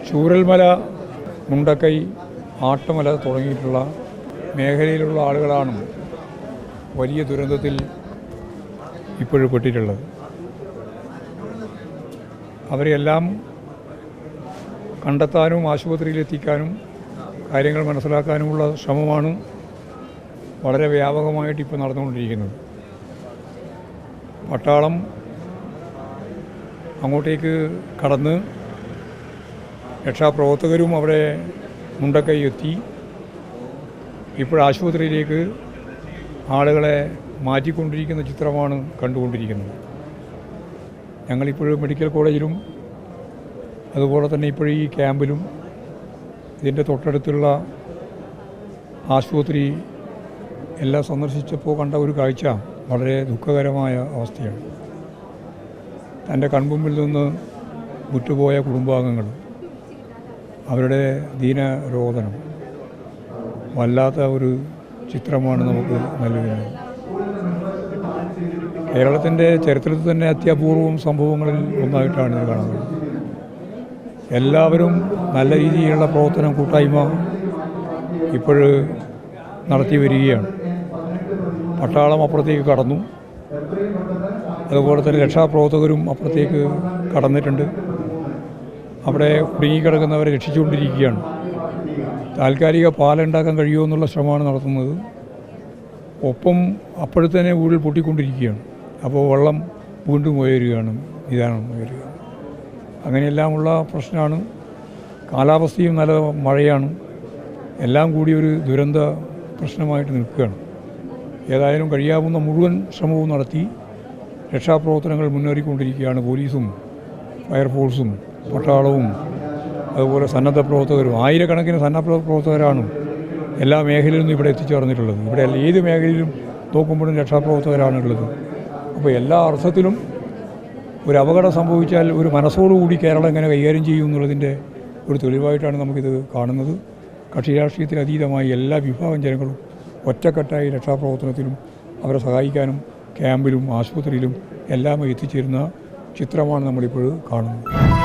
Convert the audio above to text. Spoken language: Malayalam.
ചൂരൽമല, മുണ്ടക്കൈ, ആട്ടമല തുടങ്ങിയിട്ടുള്ള മേഖലയിലുള്ള ആളുകളാണ് വലിയ ദുരന്തത്തിൽ ഇപ്പോഴും പെട്ടിട്ടുള്ളത്. അവരെല്ലാം കണ്ടെത്താനും ആശുപത്രിയിലെത്തിക്കാനും കാര്യങ്ങൾ മനസ്സിലാക്കാനുമുള്ള ശ്രമമാണ് വളരെ വ്യാപകമായിട്ട് ഇപ്പോൾ നടന്നുകൊണ്ടിരിക്കുന്നത്. പട്ടാളം അങ്ങോട്ടേക്ക് കടന്ന് രക്ഷാപ്രവർത്തകരും അവിടെ മുണ്ടക്കൈ എത്തി. ഇപ്പോൾ ആശുപത്രിയിലേക്ക് ആളുകളെ മാറ്റിക്കൊണ്ടിരിക്കുന്ന ചിത്രമാണ് കണ്ടുകൊണ്ടിരിക്കുന്നത്. ഞങ്ങളിപ്പോഴും മെഡിക്കൽ കോളേജിലും അതുപോലെ തന്നെ ഇപ്പോഴും ഈ ക്യാമ്പിലും ഇതിൻ്റെ തൊട്ടടുത്തുള്ള ആശുപത്രി എല്ലാം സന്ദർശിച്ചപ്പോൾ കണ്ട ഒരു കാഴ്ച വളരെ ദുഃഖകരമായ അവസ്ഥയാണ്. തൻ്റെ കൺമുമ്പിൽ നിന്ന് വിട്ടുപോയ കുടുംബാംഗങ്ങൾ, അവരുടെ ദീനരോധനം വല്ലാത്ത ഒരു ചിത്രമാണ് നമുക്ക് നൽകുന്നത്. കേരളത്തിൻ്റെ ചരിത്രത്തിൽ തന്നെ അത്യപൂർവം സംഭവങ്ങളിൽ ഒന്നായിട്ടാണ് ഇത് കാണുന്നത്. എല്ലാവരും നല്ല രീതിയിലുള്ള പ്രവർത്തനം, കൂട്ടായ്മ ഇപ്പോൾ നടത്തി വരികയാണ്. പട്ടാളം അപ്പുറത്തേക്ക് കടന്നു, അതുപോലെ തന്നെ രക്ഷാപ്രവർത്തകരും അപ്പുറത്തേക്ക് കടന്നിട്ടുണ്ട്. അവിടെ കുടുങ്ങിക്കിടക്കുന്നവരെ രക്ഷിച്ചുകൊണ്ടിരിക്കുകയാണ്. താൽക്കാലിക പാലുണ്ടാക്കാൻ കഴിയുമോ എന്നുള്ള ശ്രമമാണ് നടത്തുന്നത്. ഒപ്പം അപ്പോഴത്തന്നെ ഊരിൽ പൊട്ടിക്കൊണ്ടിരിക്കുകയാണ്. അപ്പോൾ വെള്ളം വീണ്ടും ഉയരുകയാണ്, നിദാനം ഉയരുക. അങ്ങനെയെല്ലാമുള്ള പ്രശ്നമാണ്. കാലാവസ്ഥയും നല്ല മഴയാണ്. എല്ലാം കൂടി ഒരു ദുരന്ത പ്രശ്നമായിട്ട് നിൽക്കുകയാണ്. ഏതായാലും കഴിയാവുന്ന മുഴുവൻ ശ്രമവും നടത്തി രക്ഷാപ്രവർത്തനങ്ങൾ മുന്നേറിക്കൊണ്ടിരിക്കുകയാണ്. പോലീസും ഫയർഫോഴ്സും പട്ടാളവും അതുപോലെ സന്നദ്ധ പ്രവർത്തകരും, ആയിരക്കണക്കിന് സന്നദ്ധ പ്രവർത്തകരാണ് എല്ലാ മേഖലയിൽ നിന്നും ഇവിടെ എത്തിച്ചേർന്നിട്ടുള്ളത്. ഇവിടെ ഏത് മേഖലയിലും നോക്കുമ്പോഴും രക്ഷാപ്രവർത്തകരാണുള്ളത്. അപ്പോൾ എല്ലാ അർത്ഥത്തിലും ഒരു അപകടം സംഭവിച്ചാൽ ഒരു മനസ്സോടുകൂടി കേരളം എങ്ങനെ കൈകാര്യം ചെയ്യും എന്നുള്ളതിൻ്റെ ഒരു തെളിവായിട്ടാണ് നമുക്കിത് കാണുന്നത്. കക്ഷി രാഷ്ട്രീയത്തിന് അതീതമായി എല്ലാ വിഭാഗം ജനങ്ങളും ഒറ്റക്കെട്ടായി രക്ഷാപ്രവർത്തനത്തിലും അവരെ സഹായിക്കാനും ക്യാമ്പിലും ആശുപത്രിയിലും എല്ലാം എത്തിച്ചേരുന്ന ചിത്രമാണ് നമ്മളിപ്പോൾ കാണുന്നത്.